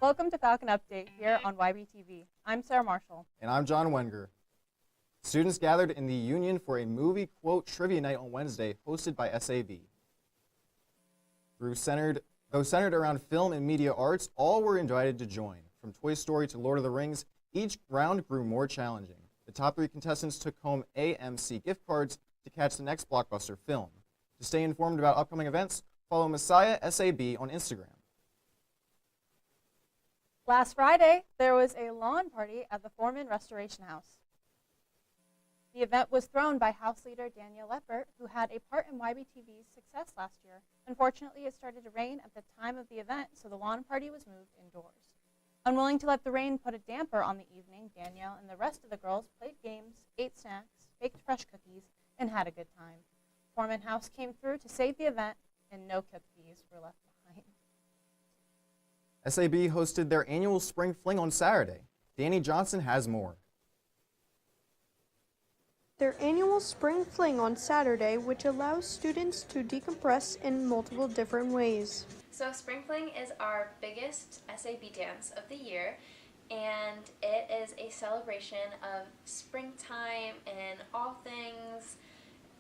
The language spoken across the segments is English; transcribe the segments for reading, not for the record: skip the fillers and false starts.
Welcome to Falcon Update here on YBTV. I'm Sarah Marshall. And I'm John Wenger. Students gathered in the Union for a movie quote trivia night on Wednesday, hosted by SAB. Though centered around film and media arts, all were invited to join. From Toy Story to Lord of the Rings, each round grew more challenging. The top 3 contestants took home AMC gift cards to catch the next blockbuster film. To stay informed about upcoming events, follow Messiah SAB on Instagram. Last Friday, there was a lawn party at the Foreman Restoration House. The event was thrown by House Leader Danielle Leppert, who had a part in YBTV's success last year. Unfortunately, it started to rain at the time of the event, so the lawn party was moved indoors. Unwilling to let the rain put a damper on the evening, Danielle and the rest of the girls played games, ate snacks, baked fresh cookies, and had a good time. Foreman House came through to save the event, and no cookies were left behind. SAB hosted their annual Spring Fling on Saturday. Danny Johnson has more. Their annual Spring Fling on Saturday, which allows students to decompress in multiple different ways. So Spring Fling is our biggest SAB dance of the year, and it is a celebration of springtime and all things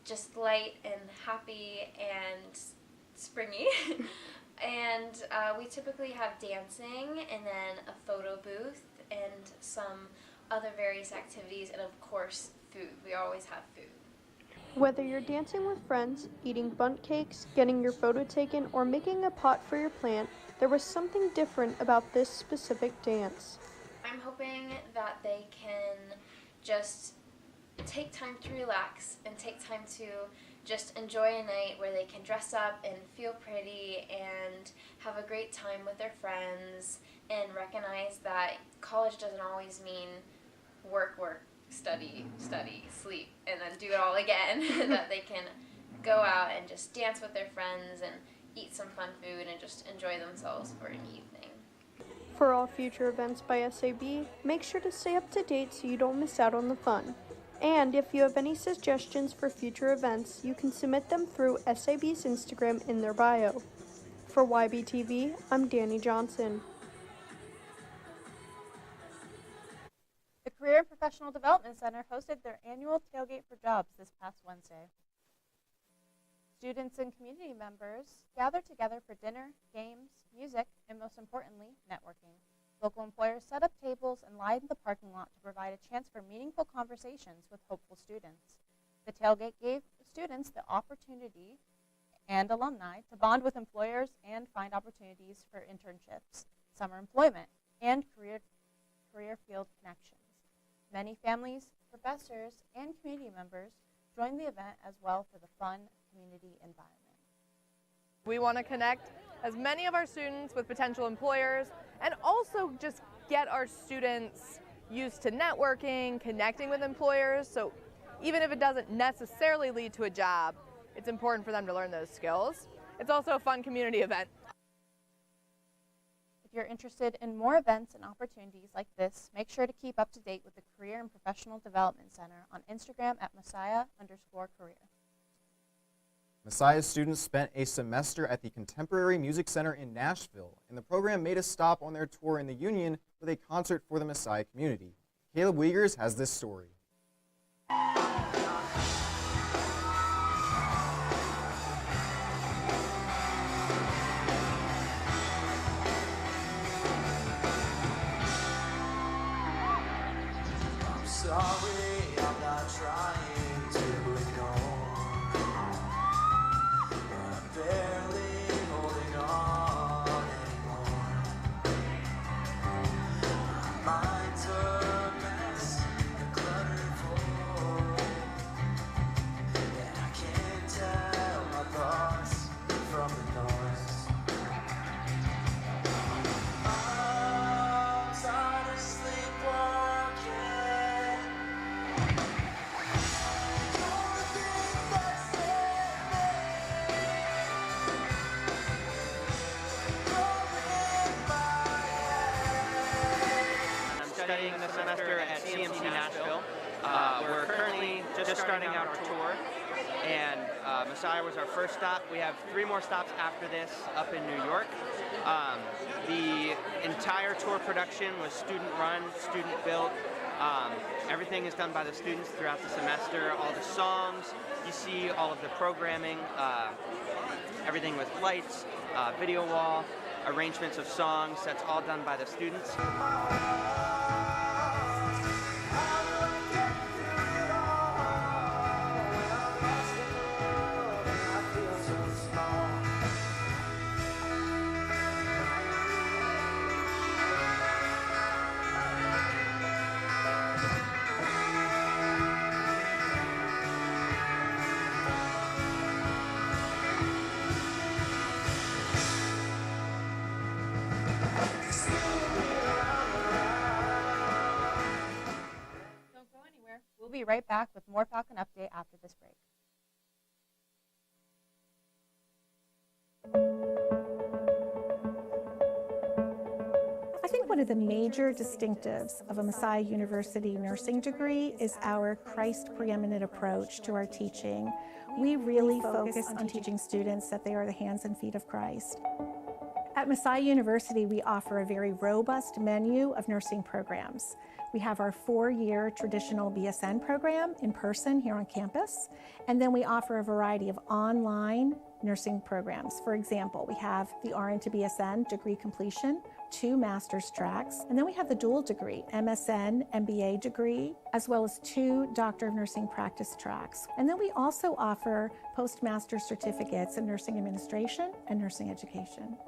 just light and happy and springy. And we typically have dancing and then a photo booth and some other various activities, and of course food. We always have food. Whether you're dancing with friends, eating bundt cakes, getting your photo taken, or making a pot for your plant, there was something different about this specific dance. I'm hoping that they can just take time to relax and take time to just enjoy a night where they can dress up and feel pretty and have a great time with their friends, and recognize that college doesn't always mean work, study, sleep, and then do it all again. That they can go out and just dance with their friends and eat some fun food and just enjoy themselves for an evening. For all future events by SAB, make sure to stay up to date so you don't miss out on the fun. And if you have any suggestions for future events, you can submit them through SAB's Instagram in their bio. For YBTV, I'm Danny Johnson. The Career and Professional Development Center hosted their annual Tailgate for Jobs this past Wednesday. Students and community members gathered together for dinner, games, music, and most importantly, networking. Local employers set up tables and lined the parking lot to provide a chance for meaningful conversations with hopeful students. The tailgate gave students the opportunity and alumni to bond with employers and find opportunities for internships, summer employment, and career field connections. Many families, professors, and community members joined the event as well for the fun community environment. We want to connect as many of our students with potential employers, and also just get our students used to networking, connecting with employers. So even if it doesn't necessarily lead to a job, it's important for them to learn those skills. It's also a fun community event. If you're interested in more events and opportunities like this, make sure to keep up to date with the Career and Professional Development Center on Instagram at Messiah_career. Messiah students spent a semester at the Contemporary Music Center in Nashville, and the program made a stop on their tour in the Union with a concert for the Messiah community. Caleb Wiegers has this story. I'm sorry, I'm not trying to ignore. Barely holding on anymore. My mind's a mess, a cluttered floor. Messiah was our first stop. We have 3 more stops after this up in New York. The entire tour production was student-run, student-built. Everything is done by the students throughout the semester. All the songs, you see all of the programming, everything with lights, video wall, arrangements of songs, that's all done by the students. We'll be right back with more Falcon Update after this break. I think one of the major distinctives of a Messiah University nursing degree is our Christ preeminent approach to our teaching. We really focus on teaching students that they are the hands and feet of Christ. At Messiah University, we offer a very robust menu of nursing programs. We have our 4-year traditional BSN program in person here on campus, and then we offer a variety of online nursing programs. For example, we have the RN to BSN degree completion, 2 master's tracks, and then we have the dual degree, MSN, MBA degree, as well as 2 Doctor of Nursing practice tracks. And then we also offer postmaster's certificates in nursing administration and nursing education.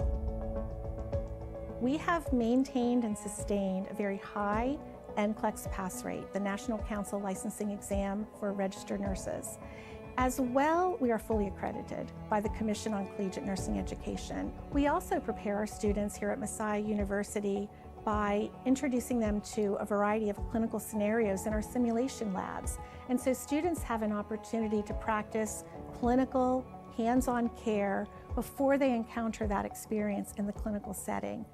We have maintained and sustained a very high NCLEX pass rate, the National Council Licensing Exam for Registered Nurses. As well, we are fully accredited by the Commission on Collegiate Nursing Education. We also prepare our students here at Messiah University by introducing them to a variety of clinical scenarios in our simulation labs. And so students have an opportunity to practice clinical, hands-on care before they encounter that experience in the clinical setting.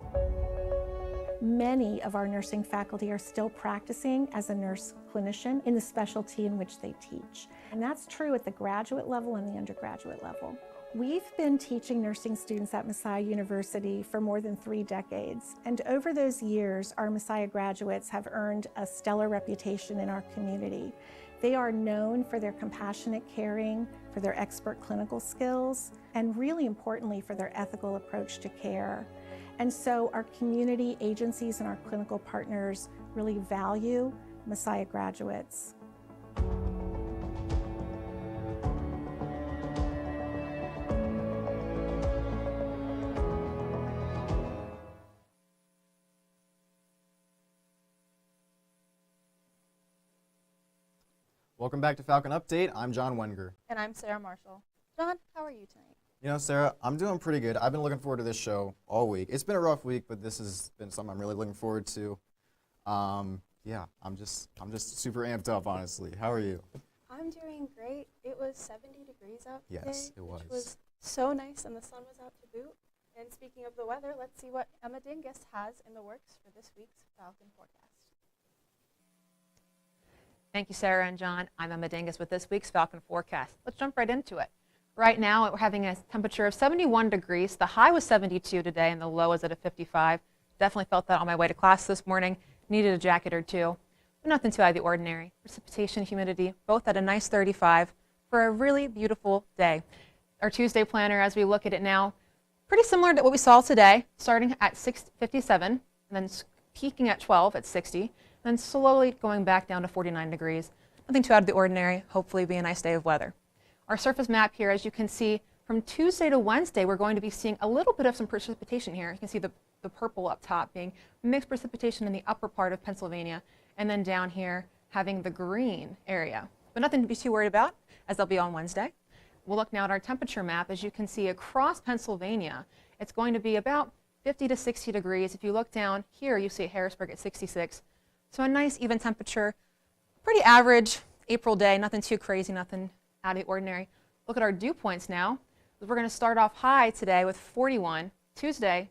Many of our nursing faculty are still practicing as a nurse clinician in the specialty in which they teach. And that's true at the graduate level and the undergraduate level. We've been teaching nursing students at Messiah University for more than 3 decades. And over those years, our Messiah graduates have earned a stellar reputation in our community. They are known for their compassionate caring, for their expert clinical skills, and really importantly, for their ethical approach to care. And so our community agencies and our clinical partners really value Messiah graduates. Welcome back to Falcon Update. I'm John Wenger. And I'm Sarah Marshall. John, how are you tonight? You know, Sarah, I'm doing pretty good. I've been looking forward to this show all week. It's been a rough week, but this has been something I'm really looking forward to. Yeah, I'm just super amped up, honestly. How are you? I'm doing great. It was 70 degrees out today. Yes, it was. Which was so nice, and the sun was out to boot. And speaking of the weather, let's see what Emma Dingus has in the works for this week's Falcon forecast. Thank you, Sarah and John. I'm Emma Dingus with this week's Falcon forecast. Let's jump right into it. Right now, we're having a temperature of 71 degrees. The high was 72 today, and the low is at a 55. Definitely felt that on my way to class this morning. Needed a jacket or two, but nothing too out of the ordinary. Precipitation, humidity, both at a nice 35 for a really beautiful day. Our Tuesday planner, as we look at it now, pretty similar to what we saw today, starting at 6:57, and then peaking at 12 at 60, and then slowly going back down to 49 degrees. Nothing too out of the ordinary. Hopefully be a nice day of weather. Our surface map here, as you can see, from Tuesday to Wednesday, we're going to be seeing a little bit of some precipitation here. You can see the purple up top being mixed precipitation in the upper part of Pennsylvania, and then down here having the green area. But nothing to be too worried about, as they'll be on Wednesday. We'll look now at our temperature map. As you can see across Pennsylvania, it's going to be about 50 to 60 degrees. If you look down here, you see Harrisburg at 66. So a nice even temperature, pretty average April day, nothing too crazy, nothing out of the ordinary. Look at our dew points now. We're going to start off high today with 41, Tuesday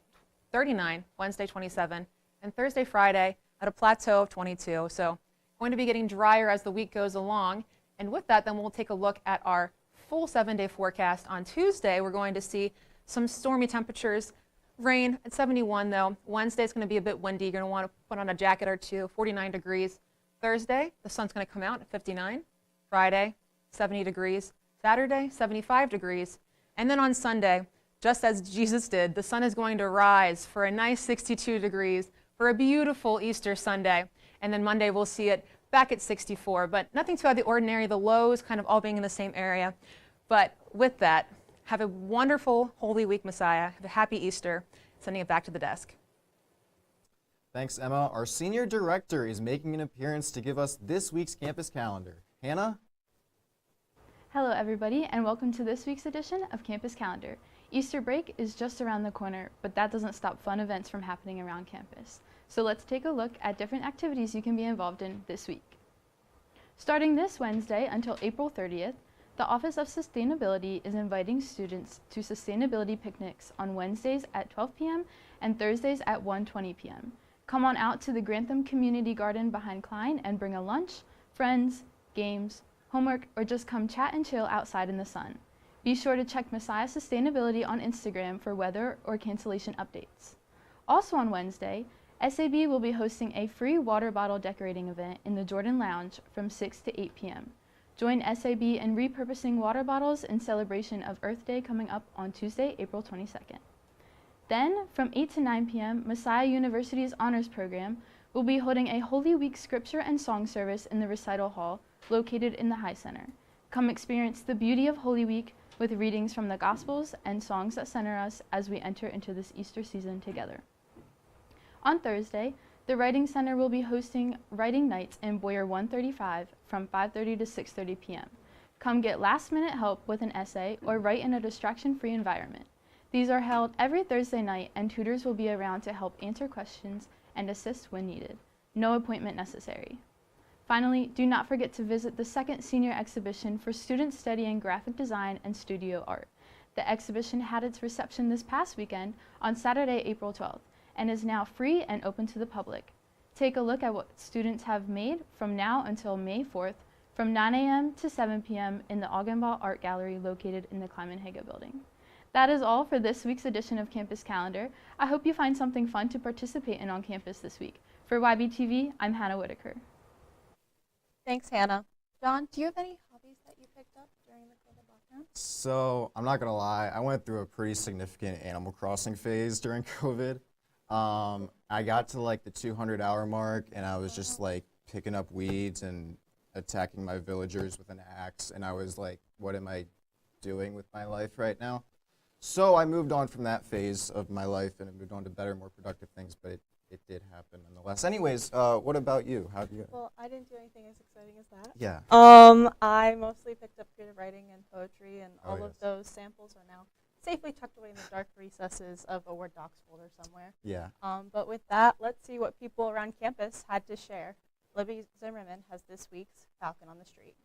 39, Wednesday 27, and Thursday, Friday at a plateau of 22. So going to be getting drier as the week goes along. And with that, then we'll take a look at our full 7-day forecast. On Tuesday, we're going to see some stormy temperatures. Rain at 71 though. Wednesday is going to be a bit windy. You're going to want to put on a jacket or two. 49 degrees. Thursday, the sun's going to come out at 59. Friday, 70 degrees. Saturday, 75 degrees. And then on Sunday, just as Jesus did, the sun is going to rise for a nice 62 degrees for a beautiful Easter Sunday. And then Monday, we'll see it back at 64, but nothing too out of the ordinary. The lows kind of all being in the same area. But with that, have a wonderful Holy Week, Messiah. Have a happy Easter. Sending it back to the desk. Thanks, Emma. Our senior director is making an appearance to give us this week's campus calendar. Hannah? Hello, everybody, and welcome to this week's edition of Campus Calendar. Easter break is just around the corner, but that doesn't stop fun events from happening around campus. So let's take a look at different activities you can be involved in this week. Starting this Wednesday until April 30th, the Office of Sustainability is inviting students to sustainability picnics on Wednesdays at 12 p.m. and Thursdays at 1:20 p.m. Come on out to the Grantham Community Garden behind Klein and bring a lunch, friends, games, homework, or just come chat and chill outside in the sun. Be sure to check Messiah Sustainability on Instagram for weather or cancellation updates. Also on Wednesday, SAB will be hosting a free water bottle decorating event in the Jordan Lounge from 6 to 8 p.m. Join SAB in repurposing water bottles in celebration of Earth Day coming up on Tuesday, April 22nd. Then, from 8 to 9 p.m., Messiah University's Honors Program will be holding a Holy Week scripture and song service in the recital hall located in the High Center. Come experience the beauty of Holy Week with readings from the Gospels and songs that center us as we enter into this Easter season together. On Thursday, the Writing Center will be hosting Writing Nights in Boyer 135 from 5:30 to 6:30 p.m. Come get last-minute help with an essay or write in a distraction-free environment. These are held every Thursday night, and tutors will be around to help answer questions and assist when needed. No appointment necessary. Finally, do not forget to visit the second senior exhibition for students studying graphic design and studio art. The exhibition had its reception this past weekend on Saturday, April 12th, and is now free and open to the public. Take a look at what students have made from now until May 4th from 9 a.m. to 7 p.m. in the Augenbaugh Art Gallery located in the Kleiman-Haga building. That is all for this week's edition of Campus Calendar. I hope you find something fun to participate in on campus this week. For YBTV, I'm Hannah Whitaker. Thanks, Hannah. John, do you have any hobbies that you picked up during the COVID lockdown? So, I'm not going to lie, I went through a pretty significant Animal Crossing phase during COVID. I got to like the 200-hour mark, and I was just like picking up weeds and attacking my villagers with an axe, and I was like, what am I doing with my life right now? So I moved on from that phase of my life, and I moved on to better, more productive things, but it did happen nonetheless. Anyways, what about you? How do you? Well, I didn't do anything as exciting as that. Yeah. I mostly picked up creative writing and poetry, and all of those samples are now safely tucked away in the dark recesses of a Word Docs folder somewhere. Yeah. But with that, let's see what people around campus had to share. Libby Zimmerman has this week's Falcon on the Street.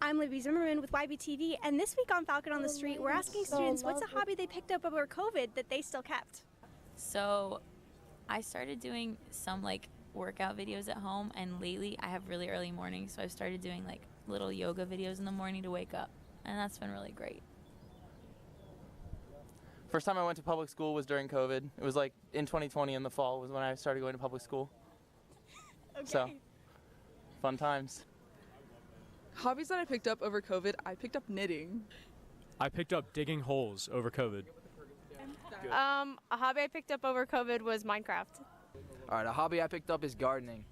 I'm Libby Zimmerman with YBTV, and this week on Falcon on the Street, we're asking students what's a hobby they picked up over COVID that they still kept. So I started doing some like workout videos at home, and lately I have really early mornings, so I've started doing like little yoga videos in the morning to wake up, and that's been really great. First time I went to public school was during COVID. It was like in 2020 in the fall was when I started going to public school. Okay. So, fun times. Hobbies that I picked up over COVID, I picked up knitting. I picked up digging holes over COVID. A hobby I picked up over COVID was Minecraft. All right, a hobby I picked up is gardening.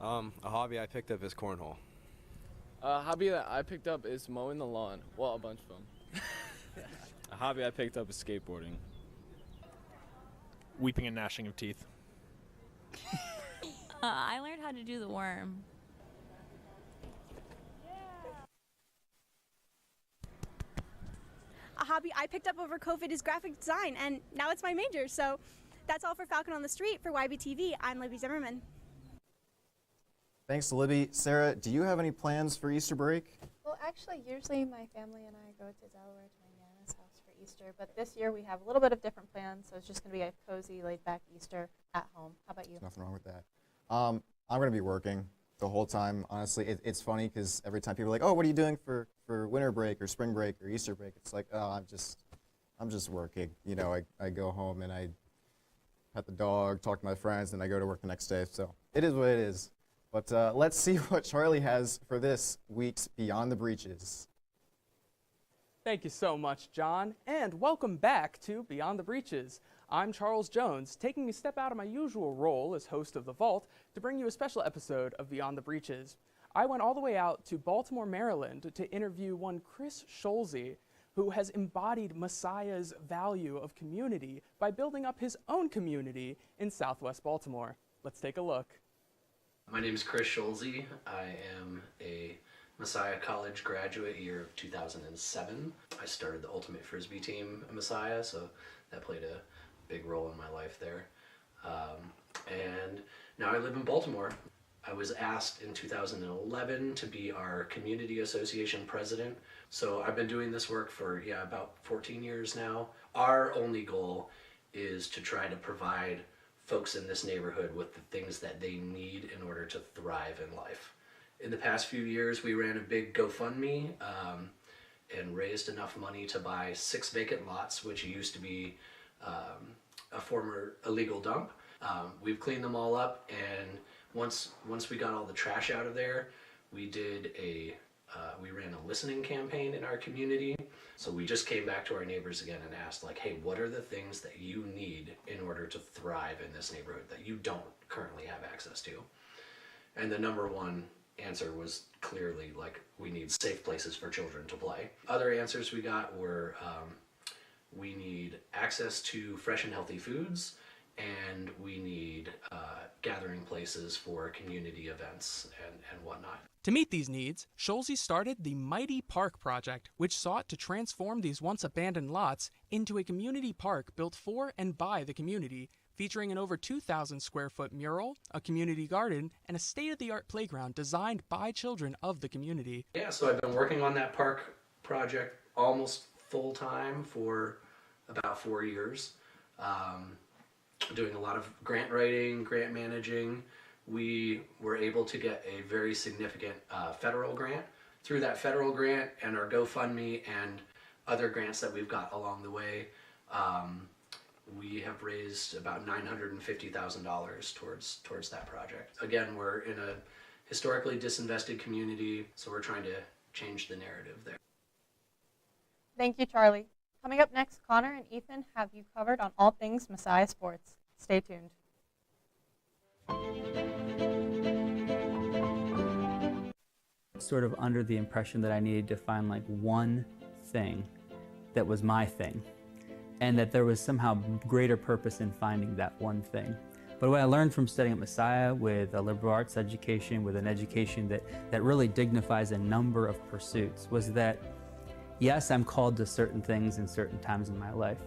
A hobby I picked up is cornhole. A hobby that I picked up is mowing the lawn. Well, a bunch of them. A hobby I picked up is skateboarding. Weeping and gnashing of teeth. I learned how to do the worm. A hobby I picked up over COVID is graphic design, and now it's my major. So that's all for Falcon on the Street. For YBTV, I'm Libby Zimmerman. Thanks, Libby. Sarah, do you have any plans for Easter break? Well, actually, usually my family and I go to Delaware to my Nana's house for Easter, but this year we have a little bit of different plans, so it's just going to be a cozy, laid-back Easter at home. How about you? There's nothing wrong with that. I'm going to be working, the whole time. Honestly, it's funny because every time people are like, "Oh, what are you doing for winter break or spring break or Easter break?" It's like, "Oh, I'm just working." You know, I go home and I pet the dog, talk to my friends, and I go to work the next day. So it is what it is. But let's see what Charlie has for this week's Beyond the Breaches. Thank you so much, John, and welcome back to Beyond the Breaches. I'm Charles Jones, taking a step out of my usual role as host of The Vault to bring you a special episode of Beyond the Breaches. I went all the way out to Baltimore, Maryland to interview one Chris Scholze, who has embodied Messiah's value of community by building up his own community in Southwest Baltimore. Let's take a look. My name is Chris Scholze. I am a Messiah College graduate year of 2007. I started the Ultimate Frisbee team at Messiah, so that played a big role in my life there. And now I live in Baltimore. I was asked in 2011 to be our Community Association president. So I've been doing this work for, about 14 years now. Our only goal is to try to provide folks in this neighborhood with the things that they need in order to thrive in life. In the past few years, we ran a big GoFundMe and raised enough money to buy 6 vacant lots, which used to be a former illegal dump. We've cleaned them all up, and once we got all the trash out of there, we ran a listening campaign in our community. So we just came back to our neighbors again and asked, like, hey, what are the things that you need in order to thrive in this neighborhood that you don't currently have access to? And the number one answer was clearly, like, we need safe places for children to play. Other answers we got were we need access to fresh and healthy foods, and we need gathering places for community events and whatnot. To meet these needs, Scholze started the Mighty Park Project, which sought to transform these once abandoned lots into a community park built for and by the community, featuring an over 2,000 square foot mural, a community garden, and a state-of-the-art playground designed by children of the community. Yeah, so I've been working on that park project almost full-time for about 4 years. Doing a lot of grant writing, grant managing. We were able to get a very significant federal grant. Through that federal grant and our GoFundMe and other grants that we've got along the way, we have raised about $950,000 towards that project. Again, we're in a historically disinvested community, so we're trying to change the narrative there. Thank you, Charlie. Coming up next, Connor and Ethan have you covered on all things Messiah Sports. Stay tuned. Sort of under the impression that I needed to find like one thing that was my thing, and that there was somehow greater purpose in finding that one thing. But what I learned from studying at Messiah with a liberal arts education, with an education that really dignifies a number of pursuits, was that yes, I'm called to certain things in certain times in my life,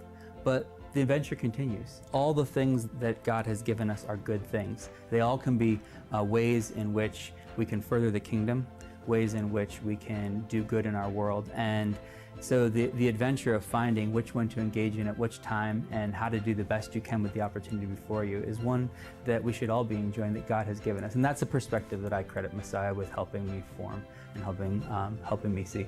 but the adventure continues. All the things that God has given us are good things. They all can be ways in which we can further the kingdom, ways in which we can do good in our world. And so the adventure of finding which one to engage in at which time and how to do the best you can with the opportunity before you is one that we should all be enjoying, that God has given us. And that's a perspective that I credit Messiah with helping me form and helping me see.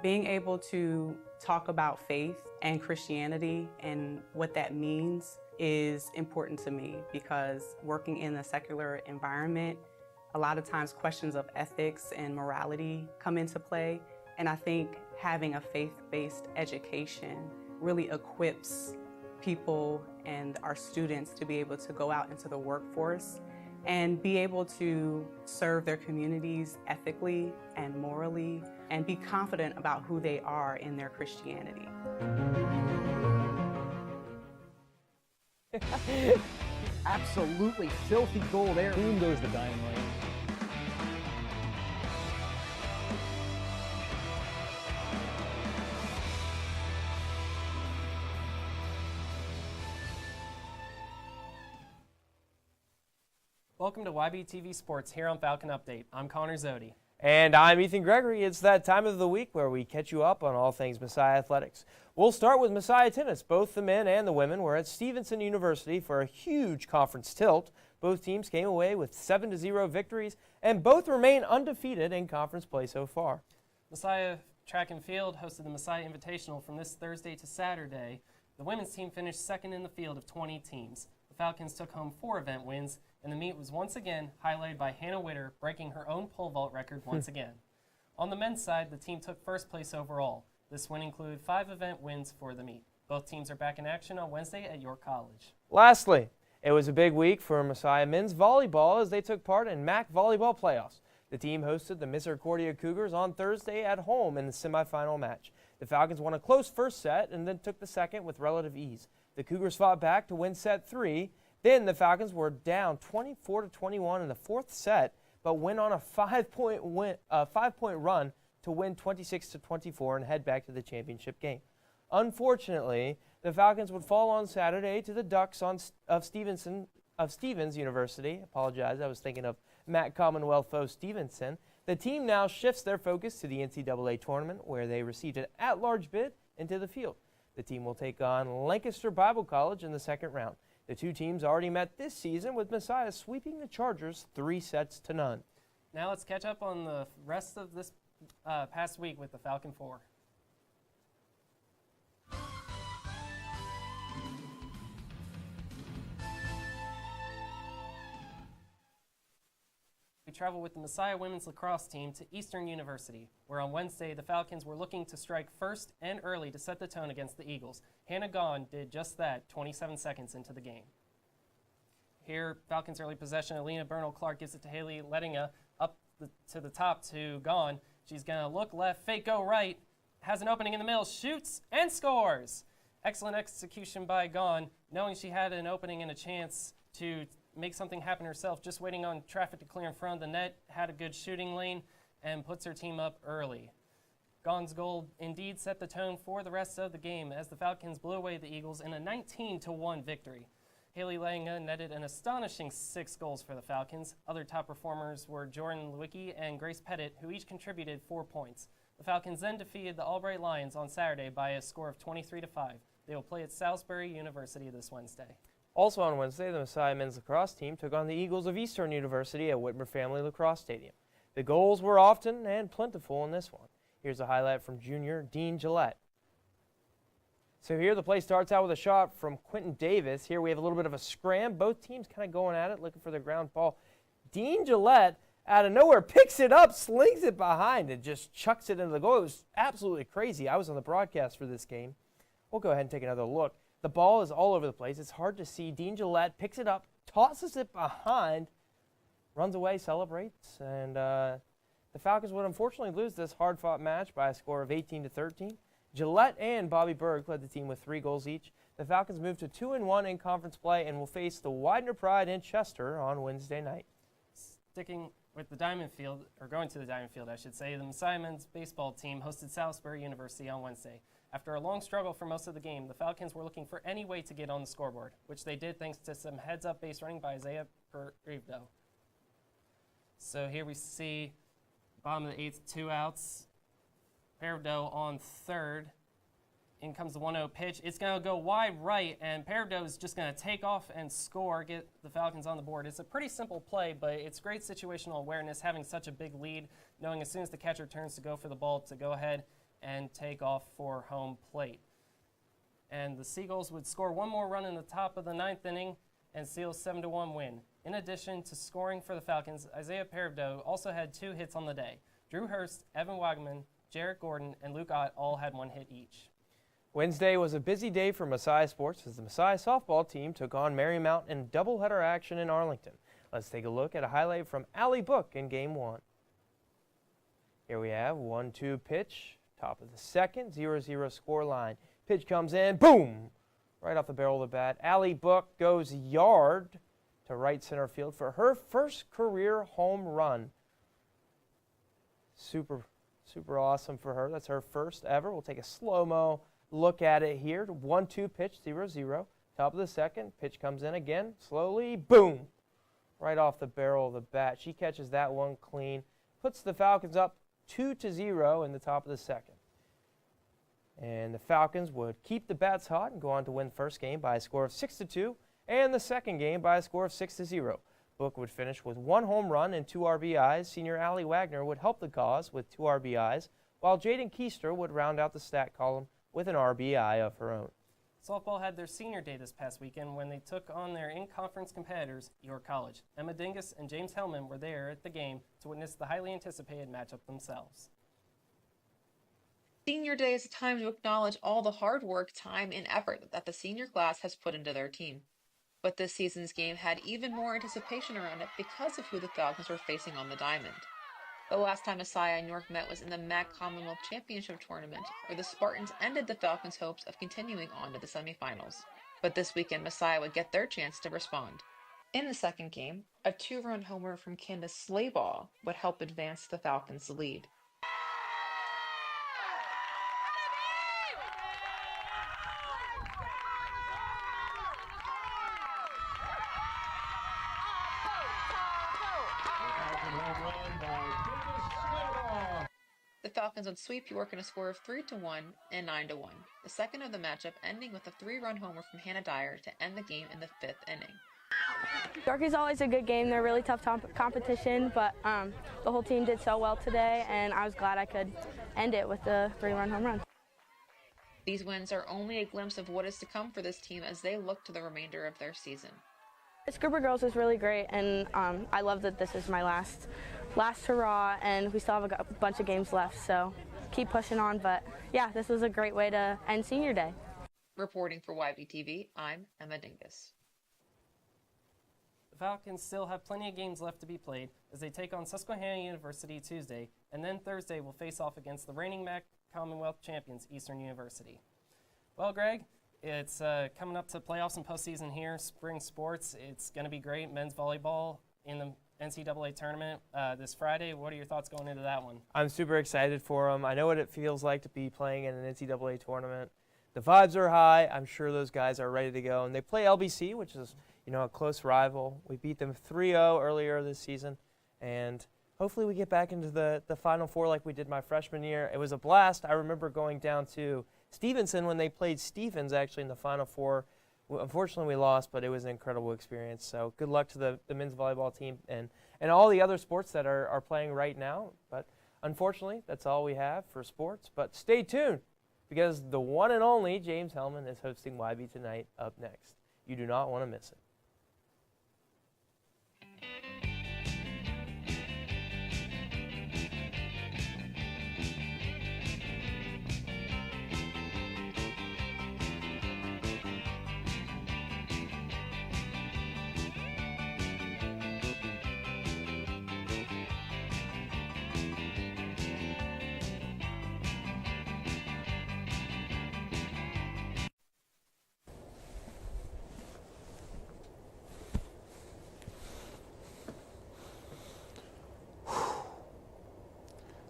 Being able to talk about faith and Christianity and what that means is important to me, because working in a secular environment, a lot of times questions of ethics and morality come into play. And I think having a faith-based education really equips people and our students to be able to go out into the workforce and be able to serve their communities ethically and morally, and be confident about who they are in their Christianity. Absolutely filthy goal there. Boom goes the dynamite. Welcome to YBTV Sports here on Falcon Update. I'm Connor Zodi. And I'm Ethan Gregory. It's that time of the week where we catch you up on all things Messiah athletics. We'll start with Messiah tennis. Both the men and the women were at Stevenson University for a huge conference tilt. Both teams came away with 7-0 victories, and both remain undefeated in conference play so far. Messiah Track and Field hosted the Messiah Invitational from this Thursday to Saturday. The women's team finished second in the field of 20 teams. The Falcons took home 4 event wins, and the meet was once again highlighted by Hannah Witter breaking her own pole vault record once again. On the men's side, the team took first place overall. This win included 5 event wins for the meet. Both teams are back in action on Wednesday at York College. Lastly, it was a big week for Messiah men's volleyball as they took part in MAC volleyball playoffs. The team hosted the Misericordia Cougars on Thursday at home in the semifinal match. The Falcons won a close first set and then took the second with relative ease. The Cougars fought back to win set 3. Then the Falcons were down 24-21 in the fourth set, but went on a 5-point run to win 26-24 and head back to the championship game. Unfortunately, the Falcons would fall on Saturday to the Ducks of Stevens University. Apologize, I was thinking of Matt Commonwealth foe Stevenson. The team now shifts their focus to the NCAA tournament, where they received an at-large bid into the field. The team will take on Lancaster Bible College in the second round. The two teams already met this season, with Messiah sweeping the Chargers 3-0. Now let's catch up on the rest of this past week with the Falcon 4. We travel with the Messiah women's lacrosse team to Eastern University, where on Wednesday the Falcons were looking to strike first and early to set the tone against the Eagles. Hannah Gaughan did just that 27 seconds into the game. Here, Falcons early possession, Alina Bernal-Clark gives it to Haley Lettinga up to the top to Gaughan. She's going to look left, fake go right, has an opening in the middle, shoots, and scores. Excellent execution by Gaughan, knowing she had an opening and a chance to make something happen herself, just waiting on traffic to clear in front of the net, had a good shooting lane, and puts her team up early. Gaughan's goal indeed set the tone for the rest of the game as the Falcons blew away the Eagles in a 19-1 victory. Haley Lettinga netted an astonishing 6 goals for the Falcons. Other top performers were Jordan Lewicki and Grace Pettit, who each contributed 4 points. The Falcons then defeated the Albright Lions on Saturday by a score of 23-5. They will play at Salisbury University this Wednesday. Also on Wednesday, the Messiah men's lacrosse team took on the Eagles of Eastern University at Whitmer Family Lacrosse Stadium. The goals were often and plentiful in this one. Here's a highlight from junior Dean Gillette. So here the play starts out with a shot from Quentin Davis. Here we have a little bit of a scram. Both teams kind of going at it, looking for the ground ball. Dean Gillette, out of nowhere, picks it up, slings it behind, and just chucks it into the goal. It was absolutely crazy. I was on the broadcast for this game. We'll go ahead and take another look. The ball is all over the place. It's hard to see. Dean Gillette picks it up, tosses it behind, runs away, celebrates, and the Falcons would unfortunately lose this hard-fought match by a score of 18-13. Gillette and Bobby Berg led the team with 3 goals each. The Falcons moved to 2-1 in conference play and will face the Widener Pride in Chester on Wednesday night. Sticking with the Diamond Field, or going to the Diamond Field, I should say, the Messiah men's baseball team hosted Salisbury University on Wednesday. After a long struggle for most of the game, the Falcons were looking for any way to get on the scoreboard, which they did thanks to some heads-up base running by Isaiah Perivdo. So here we see bottom of the 8th, 2 outs. Perivdo on third. In comes the 1-0 pitch. It's going to go wide right, and Perivdo is just going to take off and score, get the Falcons on the board. It's a pretty simple play, but it's great situational awareness, having such a big lead, knowing as soon as the catcher turns to go for the ball to go ahead and take off for home plate. And the Seagulls would score 1 more run in the top of the 9th inning and seal a 7-1 win. In addition to scoring for the Falcons, Isaiah Perivdo also had 2 hits on the day. Drew Hurst, Evan Wagman, Jarrett Gordon, and Luke Ott all had 1 hit each. Wednesday was a busy day for Messiah Sports as the Messiah softball team took on Marymount in doubleheader action in Arlington. Let's take a look at a highlight from Allie Book in Game 1. Here we have 1-2 pitch. Top of the second, 0-0 score line. Pitch comes in, boom! Right off the barrel of the bat. Allie Book goes yard to right center field for her first career home run. Super awesome for her. That's her first ever. We'll take a slow-mo look at it here. 1-2 pitch, 0-0. Top of the second, pitch comes in again, slowly, boom! Right off the barrel of the bat. She catches that one clean, puts the Falcons up 2-0 in the top of the second. And the Falcons would keep the bats hot and go on to win the first game by a score of 6-2 and the second game by a score of 6-0. Book would finish with 1 home run and 2 RBIs. Senior Allie Wagner would help the cause with 2 RBIs, while Jaden Keister would round out the stat column with an RBI of her own. Softball had their senior day this past weekend when they took on their in-conference competitors, York College. Emma Dingus and James Hellman were there at the game to witness the highly anticipated matchup themselves. Senior Day is a time to acknowledge all the hard work, time, and effort that the senior class has put into their team. But this season's game had even more anticipation around it because of who the Falcons were facing on the diamond. The last time Messiah and York met was in the MAC Commonwealth Championship Tournament, where the Spartans ended the Falcons' hopes of continuing on to the semifinals. But this weekend, Messiah would get their chance to respond. In the second game, a 2-run homer from Candace Slaybaugh would help advance the Falcons' lead. The Falcons would sweep York in a score of 3-1 and 9-1, the second of the matchup ending with a 3-run homer from Hannah Dyer to end the game in the 5th inning. York is always a good game. They're a really tough competition, but the whole team did so well today, and I was glad I could end it with the 3-run home run. These wins are only a glimpse of what is to come for this team as they look to the remainder of their season. This group of girls is really great, and I love that this is my last hurrah, and we still have a bunch of games left, so keep pushing on. But yeah, this was a great way to end senior day. Reporting for YBTV, I'm Emma Dingus. The Falcons still have plenty of games left to be played as they take on Susquehanna University Tuesday, and then Thursday will face off against the reigning MAC Commonwealth champions, Eastern University. Well, Greg, it's coming up to playoffs and postseason here, spring sports. It's going to be great. Men's volleyball in the NCAA tournament this Friday. What are your thoughts going into that one? I'm super excited for them. I know what it feels like to be playing in an NCAA tournament. The vibes are high. I'm sure those guys are ready to go. And they play LBC, which is, a close rival. We beat them 3-0 earlier this season. And hopefully we get back into the Final Four like we did my freshman year. It was a blast. I remember going down to Stevenson when they played Stephens actually in the Final Four. Unfortunately, we lost, but it was an incredible experience. So good luck to the men's volleyball team and all the other sports that are playing right now. But unfortunately, that's all we have for sports. But stay tuned because the one and only James Hellman is hosting YB Tonight up next. You do not want to miss it.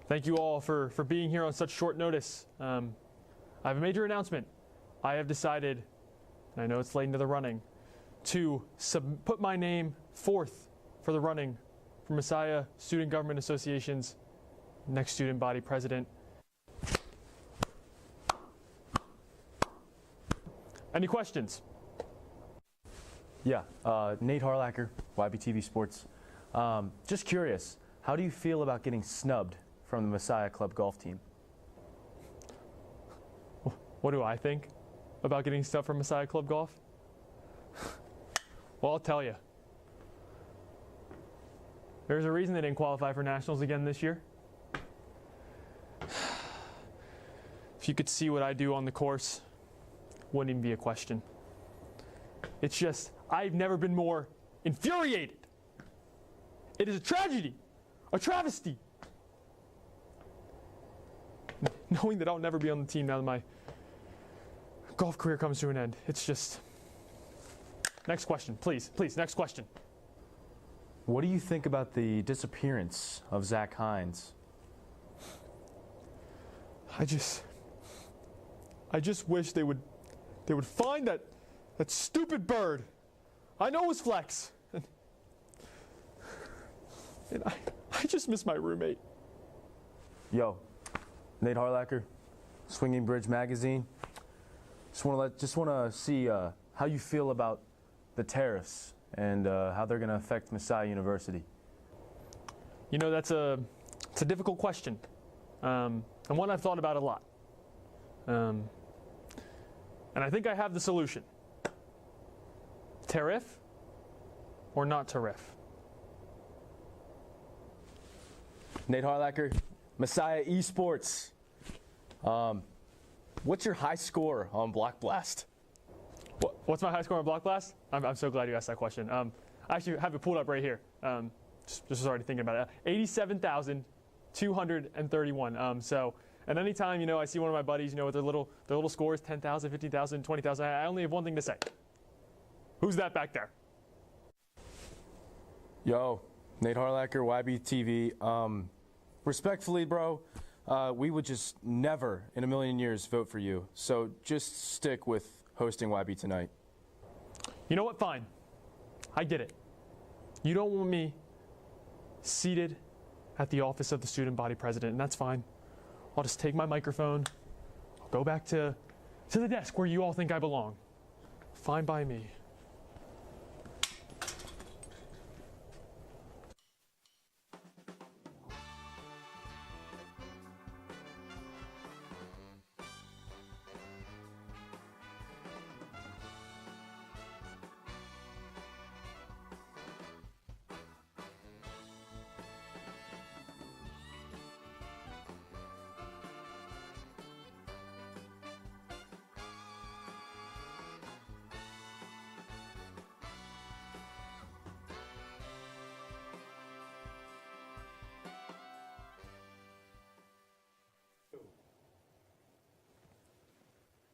Thank you all for being here on such short notice. I have a major announcement. I have decided, and I know it's late into the running, to put my name forth for the running for Messiah Student Government Association's next student body president. Any questions? Yeah, Nate Harlacker, YBTV Sports. Just curious, how do you feel about getting snubbed from the Messiah Club golf team? What do I think about getting snubbed from Messiah Club golf? Well, I'll tell you. There's a reason they didn't qualify for nationals again this year. If you could see what I do on the course, wouldn't even be a question. It's just, I've never been more infuriated. It is a tragedy, a travesty. Knowing that I'll never be on the team now that my golf career comes to an end. It's just... Next question, please, next question. What do you think about the disappearance of Zach Hines? I just wish they would find that stupid bird. I know it was Flex. And I just miss my roommate. Yo, Nate Harlacker, Swinging Bridge Magazine. Just want to see how you feel about the tariffs and how they're going to affect Messiah University. You know, it's a difficult question, and one I've thought about a lot. And I think I have the solution. Tariff or not tariff? Nate Harlacker, Messiah Esports. What's your high score on Block Blast? What's my high score on Block Blast? I'm so glad you asked that question. I actually have it pulled up right here. Just was already thinking about it. 87,231. And anytime, you know, I see one of my buddies, you know, with their little scores, 10,000, 15,000, 20,000, I only have one thing to say. Who's that back there? Yo, Nate Harlacker, YBTV. Respectfully, bro, we would just never in a million years vote for you. So just stick with hosting YB tonight. You know what? Fine. I get it. You don't want me seated at the office of the student body president, and that's fine. I'll just take my microphone. I'll go back to the desk where you all think I belong. Fine by me.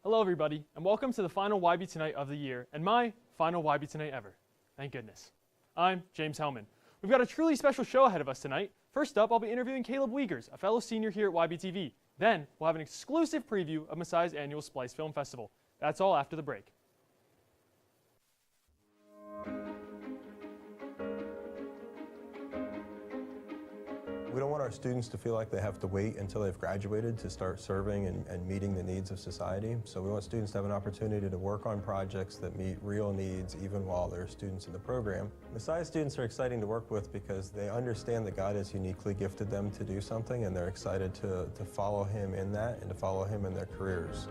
Hello, everybody, and welcome to the final YB Tonight of the year, and my final YB Tonight ever. Thank goodness. I'm James Hellman. We've got a truly special show ahead of us tonight. First up, I'll be interviewing Caleb Wiegers, a fellow senior here at YBTV. Then, we'll have an exclusive preview of Messiah's annual Splice Film Festival. That's all after the break. We don't want our students to feel like they have to wait until they've graduated to start serving and meeting the needs of society. So we want students to have an opportunity to work on projects that meet real needs even while they're students in the program. Messiah students are exciting to work with because they understand that God has uniquely gifted them to do something, and they're excited to follow Him in that and to follow Him in their careers.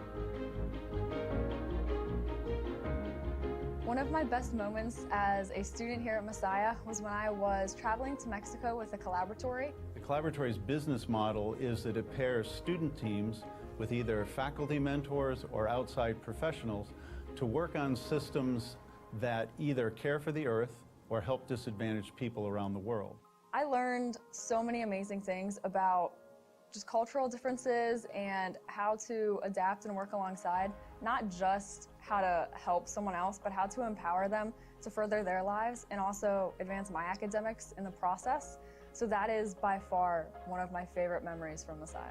One of my best moments as a student here at Messiah was when I was traveling to Mexico with a collaboratory. The collaboratory's business model is that it pairs student teams with either faculty mentors or outside professionals to work on systems that either care for the earth or help disadvantaged people around the world. I learned so many amazing things about just cultural differences and how to adapt and work alongside, not just how to help someone else, but how to empower them to further their lives and also advance my academics in the process. So that is by far one of my favorite memories from Messiah.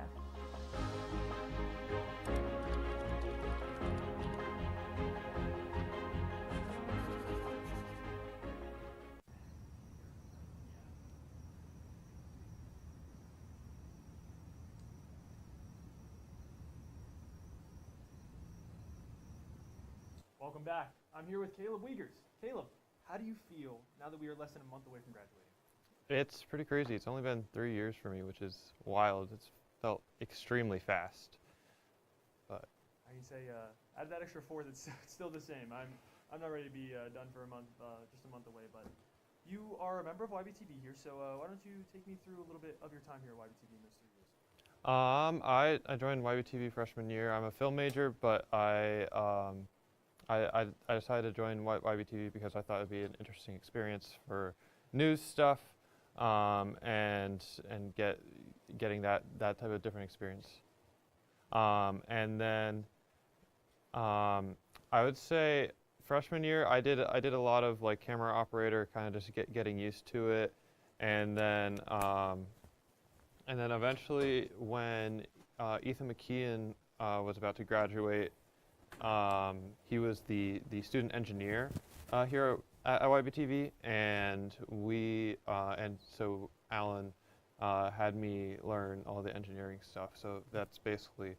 Welcome back. I'm here with Caleb Wiegers. Caleb, how do you feel now that we are less than a month away from graduating? It's pretty crazy. It's only been 3 years for me, which is wild. It's felt extremely fast. But I can say, out of that extra 4, that's still the same. I'm not ready to be done for a month, just a month away. But you are a member of YBTV here, so why don't you take me through a little bit of your time here at YBTV in those 3 years? I joined YBTV freshman year. I'm a film major, but I decided to join YBTV because I thought it would be an interesting experience for news stuff, and getting that type of different experience. And then I would say freshman year I did a lot of like camera operator, kind of just getting used to it, and then eventually when Ethan McKeon was about to graduate, he was the student engineer here at YBTV, and so Alan had me learn all the engineering stuff. So that's basically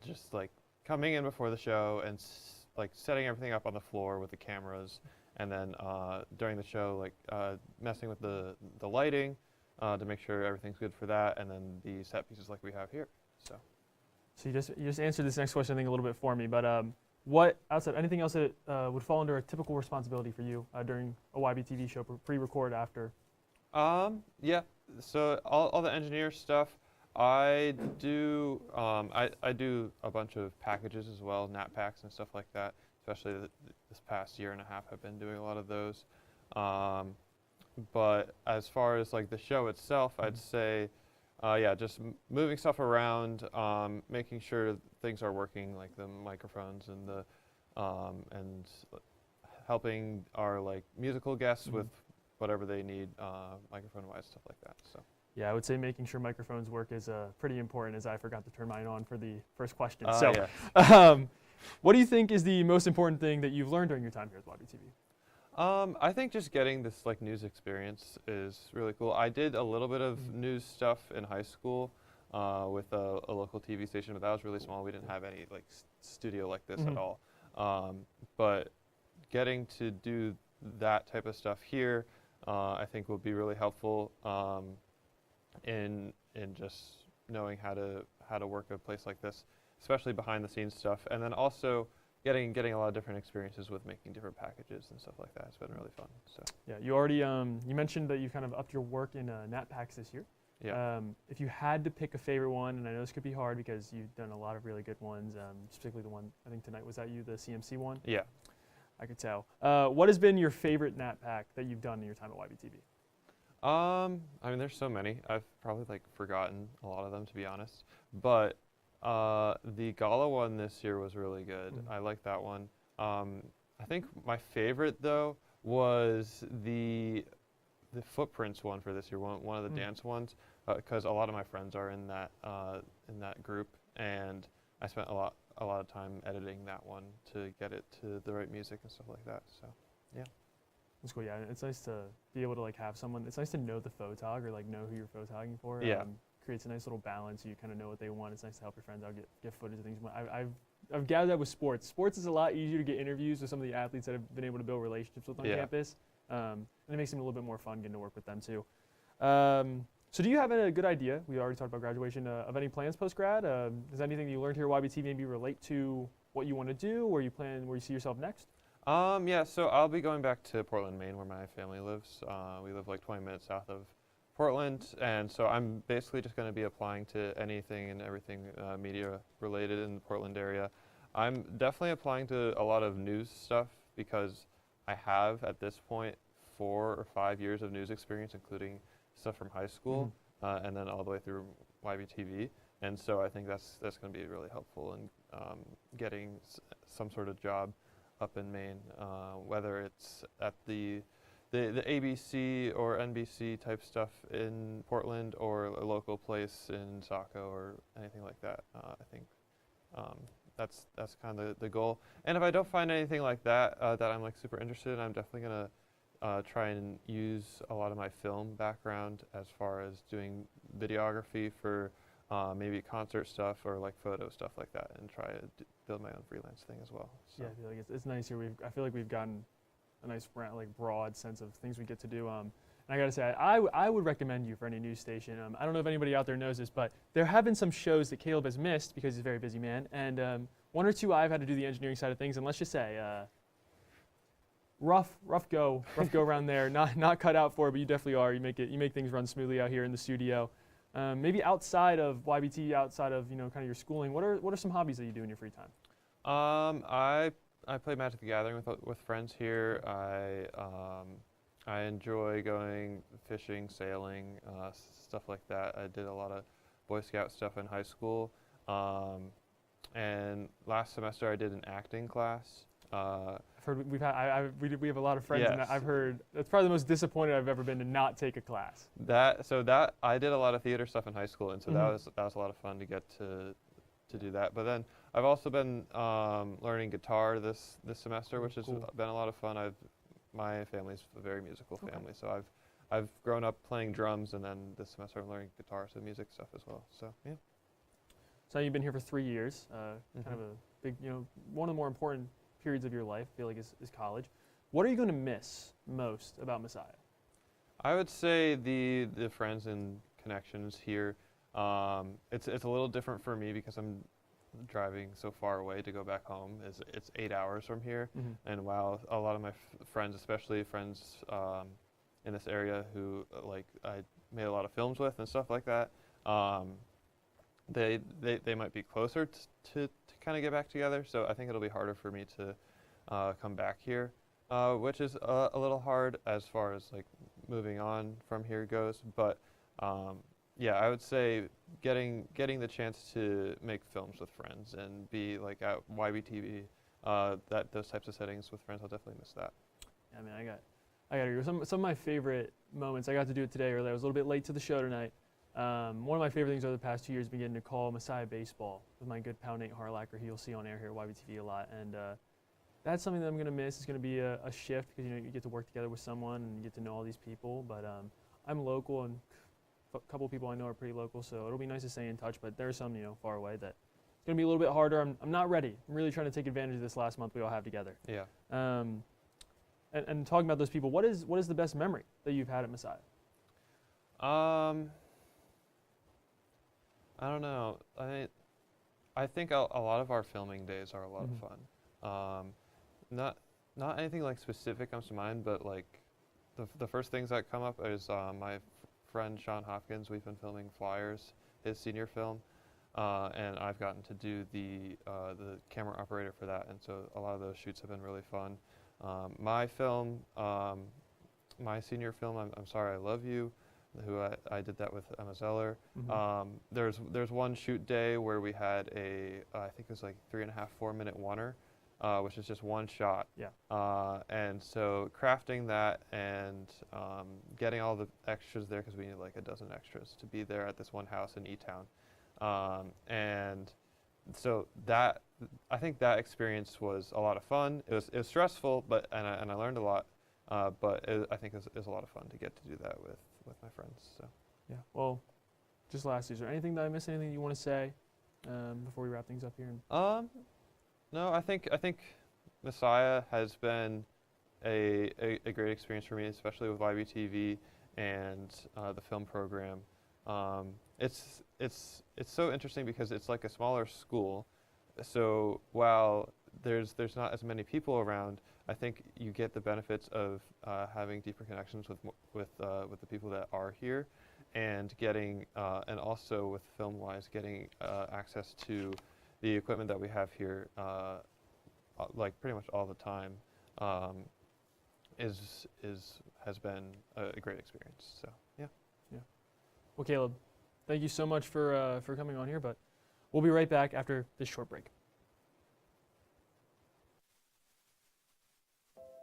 just like coming in before the show and like setting everything up on the floor with the cameras, and then during the show, like messing with the lighting to make sure everything's good for that, and then the set pieces like we have here. So you just answered this next question, I think, a little bit for me, but anything else that would fall under a typical responsibility for you during a YBTV show, pre-record, after? Yeah, so all the engineer stuff, I do I do a bunch of packages as well, nap packs and stuff like that, especially this past year and a half I've been doing a lot of those. But as far as like the show itself, I'd say, yeah, just moving stuff around, making sure things are working, like the microphones and the and helping our like musical guests with whatever they need, microphone-wise, stuff like that. So. Yeah, I would say making sure microphones work is pretty important, as I forgot to turn mine on for the first question. What do you think is the most important thing that you've learned during your time here at YBTV? I think just getting this like news experience is really cool. I did a little bit of news stuff in high school with a local TV station, but that was really small. We didn't have any like studio like this at all. But getting to do that type of stuff here, I think will be really helpful in just knowing how to work a place like this, especially behind the scenes stuff, and then also getting a lot of different experiences with making different packages and stuff like that. It's been really fun. So yeah, you already you mentioned that you kind of upped your work in nap packs this year. Yeah. If you had to pick a favorite one, and I know this could be hard because you've done a lot of really good ones, particularly the one I think tonight, was that you, the CMC one? Yeah. I could tell. What has been your favorite nap pack that you've done in your time at YBTV? I mean, there's so many. I've probably like forgotten a lot of them, to be honest. But the Gala one this year was really good. I like that one. I think my favorite though was the Footprints one for this year. One of the dance ones, because a lot of my friends are in that group, and I spent a lot of time editing that one to get it to the right music and stuff like that. So, yeah. That's cool. Yeah, it's nice to be able to like have someone. It's nice to know the photog or like know who you're photogging for. Yeah. Creates a nice little balance. You kind of know what they want. It's nice to help your friends out, get footage of things. I've gathered that with sports. Sports is a lot easier to get interviews with some of the athletes that have been able to build relationships with on campus, and it makes it a little bit more fun getting to work with them too. So do you have a good idea? We already talked about graduation. Of any plans post grad? Is anything you learned here at YBTV maybe relate to what you want to do, where you see yourself next? Yeah, so I'll be going back to Portland, Maine, where my family lives. We live like 20 minutes south of Portland, and so I'm basically just going to be applying to anything and everything media related in the Portland area. I'm definitely applying to a lot of news stuff because I have at this point 4 or 5 years of news experience, including stuff from high school and then all the way through YBTV, and so I think that's going to be really helpful in getting some sort of job up in Maine, whether it's at the ABC or NBC type stuff in Portland or a local place in Saco or anything like that. I think that's kind of the goal. And if I don't find anything like that that I'm like super interested in, I'm definitely gonna try and use a lot of my film background as far as doing videography for maybe concert stuff or like photo stuff like that, and try to build my own freelance thing as well. So. Yeah, I feel like it's nice here. I feel like we've gotten a nice broad sense of things we get to do. And I gotta say, I would recommend you for any news station. I don't know if anybody out there knows this, but there have been some shows that Caleb has missed because he's a very busy man, and 1 or 2 I've had to do the engineering side of things, and let's just say, rough go around there. Not cut out for it, but you definitely are. You make things run smoothly out here in the studio. Maybe outside of YBT, outside of kind of your schooling, what are some hobbies that you do in your free time? I play Magic the Gathering with friends here. I enjoy going fishing, sailing, stuff like that. I did a lot of Boy Scout stuff in high school, and last semester I did an acting class. I've heard we have a lot of friends, yes. And I've heard that's probably the most disappointed I've ever been to not take a class. That I did a lot of theater stuff in high school, and so that was a lot of fun to get to do that. But then I've also been learning guitar this semester, which has been a lot of fun. my family's a very musical family, so I've grown up playing drums, and then this semester I'm learning guitar, so music stuff as well. So yeah. So you've been here for 3 years, kind of a big, one of the more important periods of your life, I feel like, is college. What are you going to miss most about Messiah? I would say the friends and connections here. It's a little different for me because I'm driving so far away to go back home. It's 8 hours from here, and while a lot of my friends, especially friends in this area who I made a lot of films with and stuff like that, they might be closer to kind of get back together. So I think it'll be harder for me to come back here, which is a little hard as far as moving on from here goes. But yeah, I would say getting the chance to make films with friends and be at YBTV, those types of settings with friends, I'll definitely miss that. Yeah, I mean, I got to agree. Some of my favorite moments, I got to do it today earlier. I was a little bit late to the show tonight. One of my favorite things over the past 2 years has been getting to call Messiah baseball with my good pal Nate Harlacker, who you'll see on air here at YBTV a lot. And that's something that I'm going to miss. It's going to be a shift because you get to work together with someone and you get to know all these people. But I'm local, and a couple of people I know are pretty local, so it'll be nice to stay in touch. But there are some far away that it's going to be a little bit harder. I'm not ready. I'm really trying to take advantage of this last month we all have together. Yeah. And talking about those people, what is the best memory that you've had at Messiah? I don't know. I think a lot of our filming days are a lot of fun. Not anything specific comes to mind, but the first things that come up is my friend Sean Hopkins. We've been filming Flyers, his senior film, and I've gotten to do the camera operator for that, and so a lot of those shoots have been really fun. My film, my senior film, I'm Sorry I Love You, who I did that with Emma Zeller. There's one shoot day where we had I think it was 3.5-4 minute oneer, which is just one shot. Yeah. And so crafting that and getting all the extras there, because we need a dozen extras to be there at this one house in E-Town. And so I think that experience was a lot of fun. It was stressful, and I learned a lot. But I think it was a lot of fun to get to do that with my friends. So yeah. Well, just lastly, is there anything that I missed? Anything you want to say before we wrap things up here? No, I think Messiah has been a great experience for me, especially with YBTV and the film program. It's so interesting because it's like a smaller school. So while there's not as many people around, I think you get the benefits of having deeper connections with the people that are here, and getting and also with film-wise getting access to the equipment that we have here, pretty much all the time, has been a great experience. So yeah. Yeah. Well, Caleb, thank you so much for coming on here, but we'll be right back after this short break.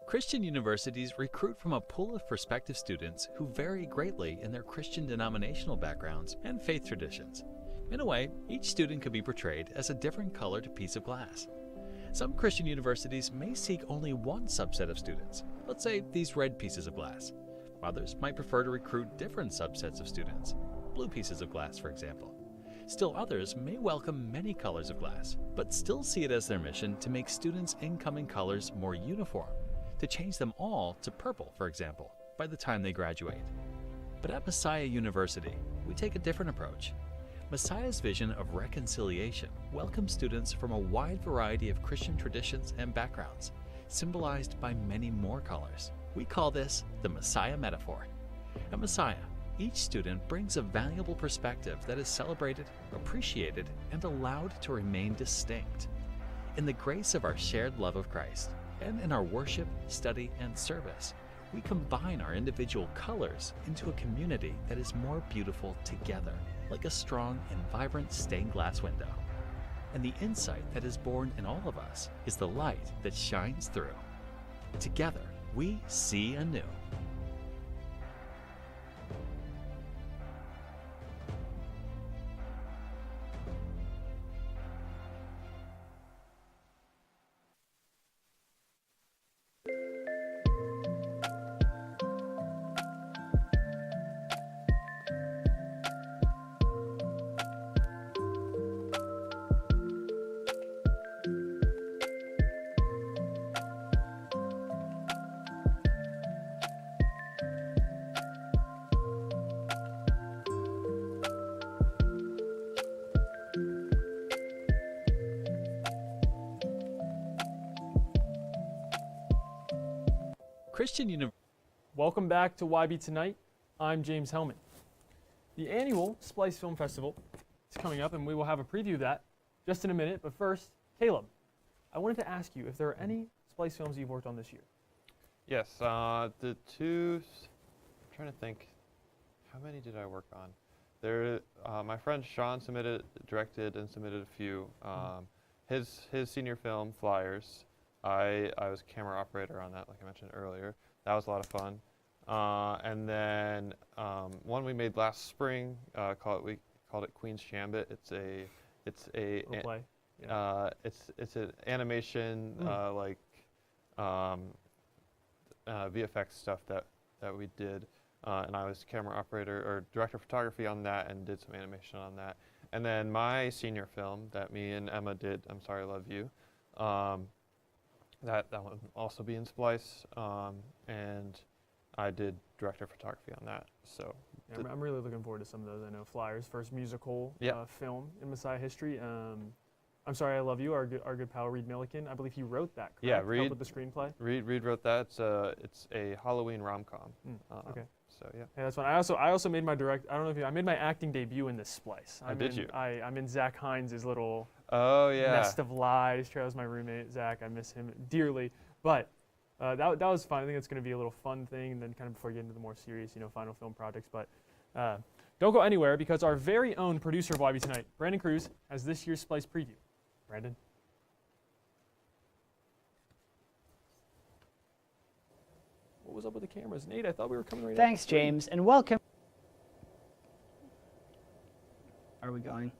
Christian universities recruit from a pool of prospective students who vary greatly in their Christian denominational backgrounds and faith traditions. In a way, each student could be portrayed as a different colored piece of glass. Some Christian universities may seek only one subset of students, let's say these red pieces of glass. Others might prefer to recruit different subsets of students, blue pieces of glass, for example. Still others may welcome many colors of glass, but still see it as their mission to make students' incoming colors more uniform, to change them all to purple, for example, by the time they graduate. But at Messiah University, we take a different approach. Messiah's vision of reconciliation welcomes students from a wide variety of Christian traditions and backgrounds, symbolized by many more colors. We call this the Messiah metaphor. At Messiah, each student brings a valuable perspective that is celebrated, appreciated, and allowed to remain distinct. In the grace of our shared love of Christ, and in our worship, study, and service, we combine our individual colors into a community that is more beautiful together, like a strong and vibrant stained glass window. And the insight that is born in all of us is the light that shines through. Together, we see anew. Christian University. Welcome back to YB Tonight. I'm James Hellman. The annual Splice Film Festival is coming up, and we will have a preview of that just in a minute. But first, Caleb, I wanted to ask you if there are any Splice films you've worked on this year. Yes, the two. I'm trying to think. How many did I work on? There, my friend Sean directed and submitted a few. His senior film, Flyers. I was camera operator on that, like I mentioned earlier. That was a lot of fun. And then one we made last spring, we called it Queen's Gambit. It's a play. It's an animation VFX stuff that we did, and I was camera operator or director of photography on that, and did some animation on that. And then my senior film that me and Emma did, I'm Sorry, I Love You. That one will also be in Splice, and I did director of photography on that. So yeah, I'm really looking forward to some of those. I know Flyers, first musical film in Messiah history. I'm Sorry, I Love You. Our good pal Reed Milliken, I believe he wrote that. Correct? Yeah, Reed. Helped with the screenplay. Reed wrote that. It's a Halloween rom-com. Okay. So yeah. Hey, that's fun. I also made my I made my acting debut in this Splice. I'm in Zach Hines' little nest of lies. Trail's my roommate, Zach. I miss him dearly. But that was fun. I think it's going to be a little fun thing, and then kind of before you get into the more serious, final film projects. But don't go anywhere, because our very own producer of YB Tonight, Brandon Cruz, has this year's Splice preview. Brandon. What was up with the cameras? Nate, I thought we were coming right up. Thanks, James, and welcome. Are we going?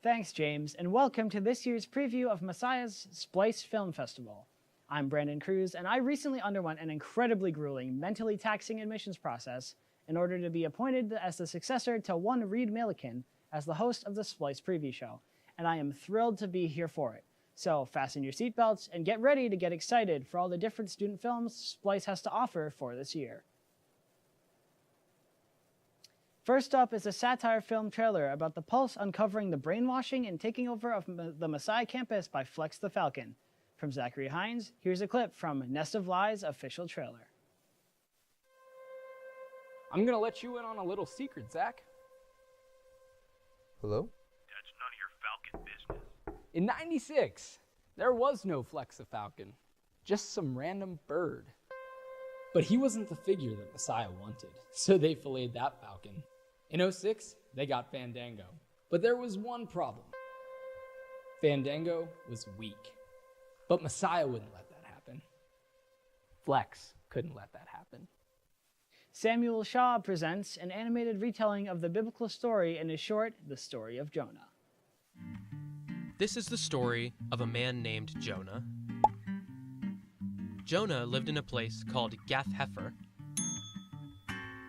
Thanks, James, and welcome to this year's preview of Messiah's Splice Film Festival. I'm Brandon Cruz, and I recently underwent an incredibly grueling, mentally taxing admissions process in order to be appointed as the successor to one Reed Milliken as the host of the Splice Preview Show, and I am thrilled to be here for it. So fasten your seatbelts and get ready to get excited for all the different student films Splice has to offer for this year. First up is a satire film trailer about the Pulse uncovering the brainwashing and taking over of the Messiah campus by Flex the Falcon. From Zachary Hines, here's a clip from Nest of Lies official trailer. I'm gonna let you in on a little secret, Zach. Hello? That's none of your Falcon business. In '96, there was no Flex the Falcon, just some random bird. But he wasn't the figure that Messiah wanted, so they filleted that Falcon. In '06, they got Fandango, but there was one problem. Fandango was weak, but Messiah wouldn't let that happen. Flex couldn't let that happen. Samuel Shaw presents an animated retelling of the biblical story in his short, The Story of Jonah. This is the story of a man named Jonah. Jonah lived in a place called Gath Hefer.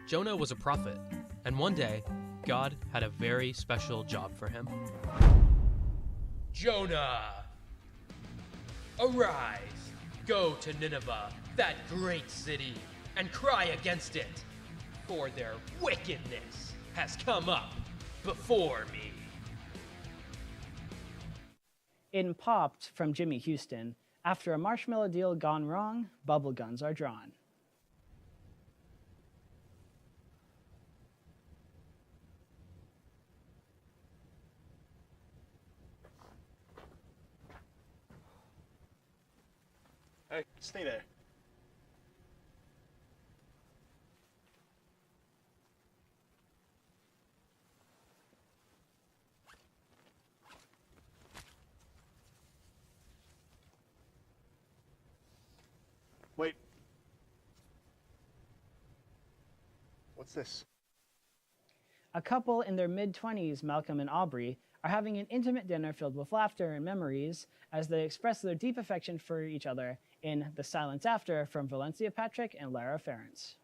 Jonah was a prophet, and one day, God had a very special job for him. Jonah! Arise! Go to Nineveh, that great city, and cry against it, for their wickedness has come up before me. In Popped from Jimmy Houston, after a marshmallow deal gone wrong, bubble guns are drawn. Hey, stay there. Wait. What's this? A couple in their mid-20s, Malcolm and Aubrey, are having an intimate dinner filled with laughter and memories as they express their deep affection for each other in The Silence After from Valencia Patrick and Lara Ferentz.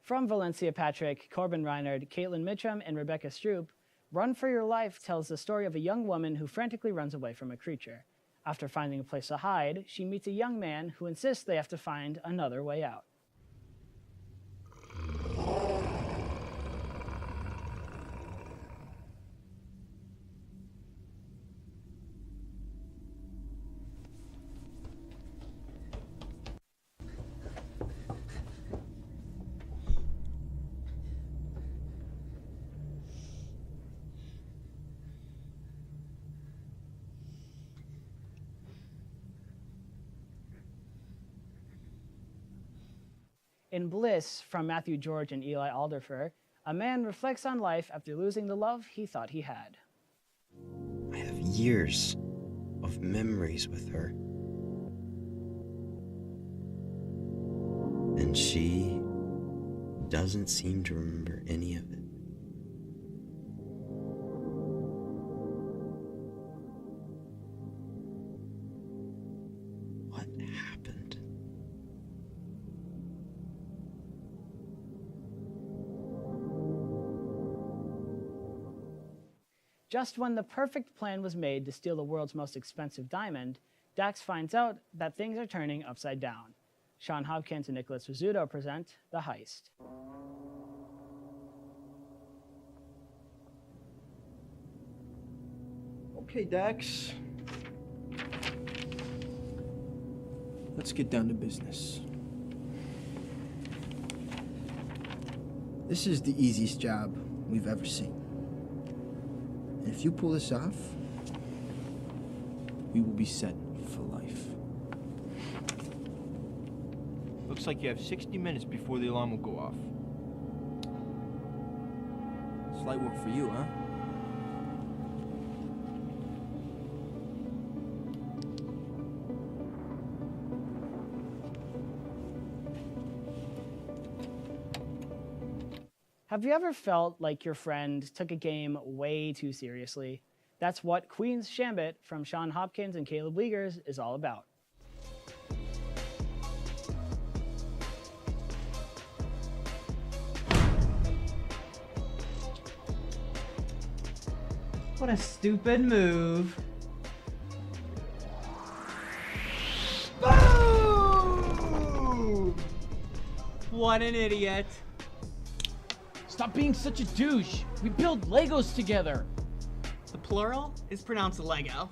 From Valencia Patrick, Corbin Reinard, Caitlin Mitchum, and Rebecca Stroop, Run for Your Life tells the story of a young woman who frantically runs away from a creature. After finding a place to hide, she meets a young man who insists they have to find another way out. In Bliss, from Matthew George and Eli Alderfer, a man reflects on life after losing the love he thought he had. I have years of memories with her. And she doesn't seem to remember any of it. What happened? Just when the perfect plan was made to steal the world's most expensive diamond, Dax finds out that things are turning upside down. Sean Hopkins and Nicholas Rizzuto present The Heist. Okay, Dax. Let's get down to business. This is the easiest job we've ever seen. And if you pull this off, we will be set for life. Looks like you have 60 minutes before the alarm will go off. Slight work for you, huh? Have you ever felt like your friend took a game way too seriously? That's what Queen's Gambit from Sean Hopkins and Caleb Wiegers is all about. What a stupid move. Boom! What an idiot. Stop being such a douche. We build Legos together. The plural is pronounced Lego.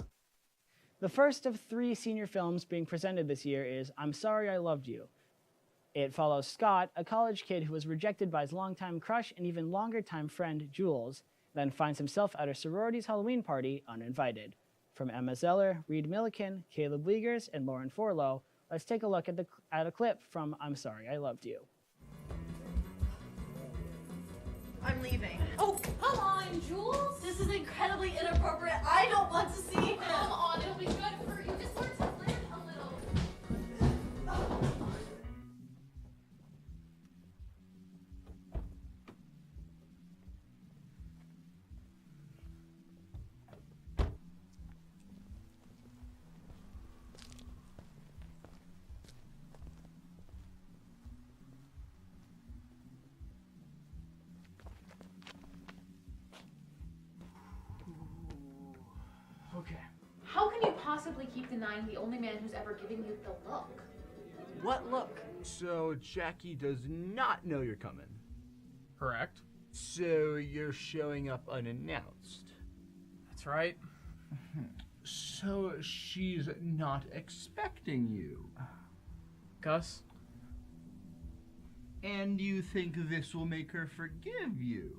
The first of 3 senior films being presented this year is I'm Sorry I Loved You. It follows Scott, a college kid who was rejected by his longtime crush and even longer-time friend, Jules, then finds himself at a sorority's Halloween party uninvited. From Emma Zeller, Reed Milliken, Caleb Wiegers, and Lauren Forlow, let's take a look at a clip from I'm Sorry I Loved You. I'm leaving. Oh, come on, Jules! This is incredibly inappropriate. I don't want to see him. Come on, it'll be good for you. Just learn to live a little. Okay. How can you possibly keep denying the only man who's ever given you the look? What look? So Jackie does not know you're coming. Correct. So you're showing up unannounced. That's right. So she's not expecting you. Gus? And you think this will make her forgive you?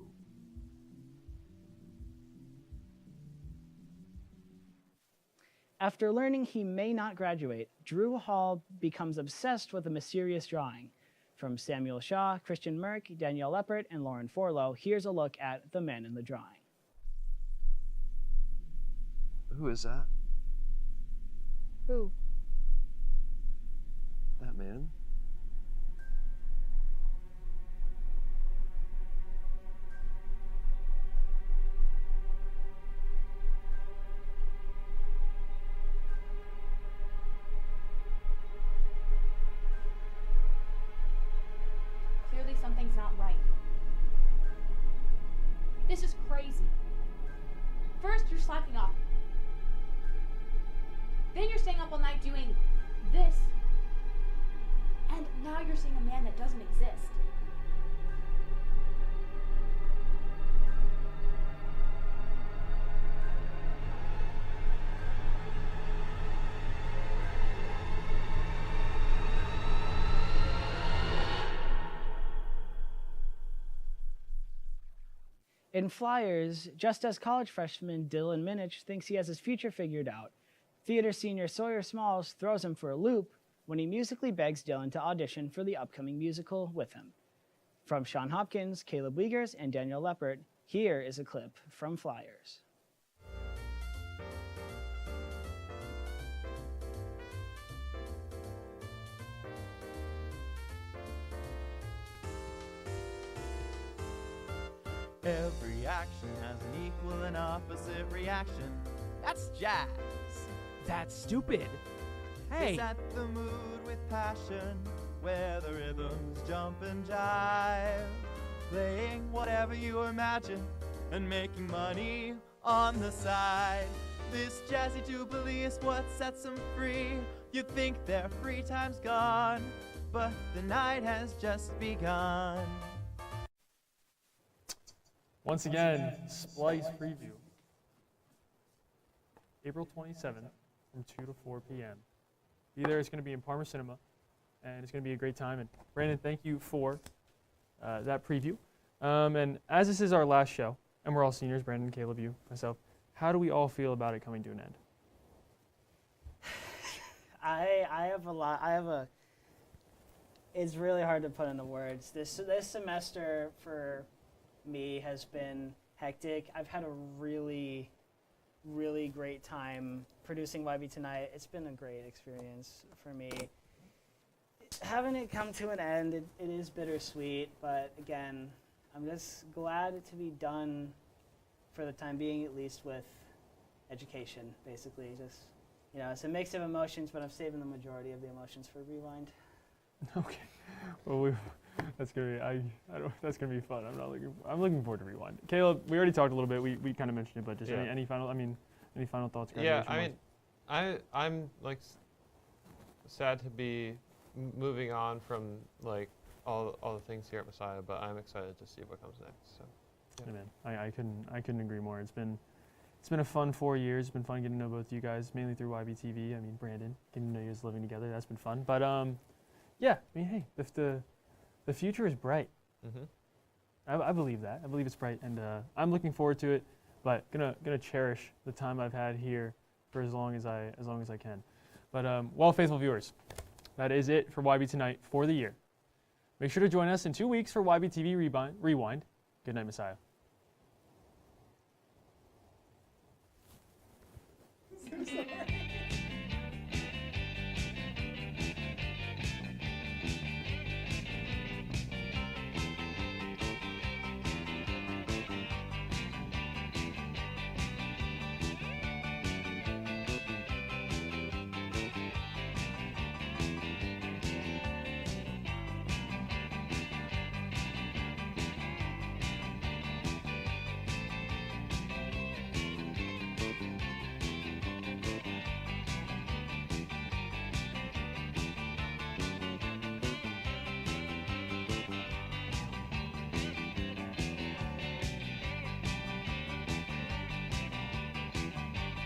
After learning he may not graduate, Drew Hall becomes obsessed with a mysterious drawing. From Samuel Shaw, Christian Merck, Danielle Leppert, and Lauren Forlow, here's a look at the man in the drawing. Who is that? Who? That man? Clearly something's not you're seeing a man that doesn't exist. In Flyers, just as college freshman Dylan Minich thinks he has his future figured out, theater senior Sawyer Smalls throws him for a loop when he musically begs Dylan to audition for the upcoming musical with him. From Sean Hopkins, Caleb Wiegers, and Daniel Leppert, here is a clip from Flyers. Every action has an equal and opposite reaction. That's jazz. That's stupid. Hey. Set the mood with passion, where the rhythms jump and jive. Playing whatever you imagine and making money on the side. This jazzy jubilee is what sets them free. You think their free time's gone, but the night has just begun. Once again, Splice Preview. April 27th from 2 to 4 p.m. Be there. It's going to be in Parma Cinema, and it's going to be a great time. And Brandon, thank you for that preview. And as this is our last show, and we're all seniors, Brandon, Caleb, you, myself, how do we all feel about it coming to an end? It's really hard to put into words. This semester for me has been hectic. I've had a really great time producing YB Tonight. It's been a great experience for me. Having it come to an end, it is bittersweet, but again, I'm just glad to be done for the time being, at least with education, basically. Just, it's a mix of emotions, but I'm saving the majority of the emotions for Rewind. Okay. Well, that's gonna be fun. I'm looking forward to Rewind. Caleb, we already talked a little bit. We kind of mentioned it, but just any final thoughts? Yeah, I'm like sad to be moving on from like all the things here at Messiah, but I'm excited to see what comes next. So, yeah. Hey man, I couldn't agree more. It's been a fun 4 years. It's been fun getting to know both you guys, mainly through YBTV. Brandon, getting to know you guys living together. That's been fun. But yeah, hey, if the future is bright. Mm-hmm. I believe that. I believe it's bright, and I'm looking forward to it. But gonna cherish the time I've had here for as long as I can. But well, faithful viewers, that is it for YB Tonight for the year. Make sure to join us in 2 weeks for YBTV Rewind. Good night, Messiah. Sorry.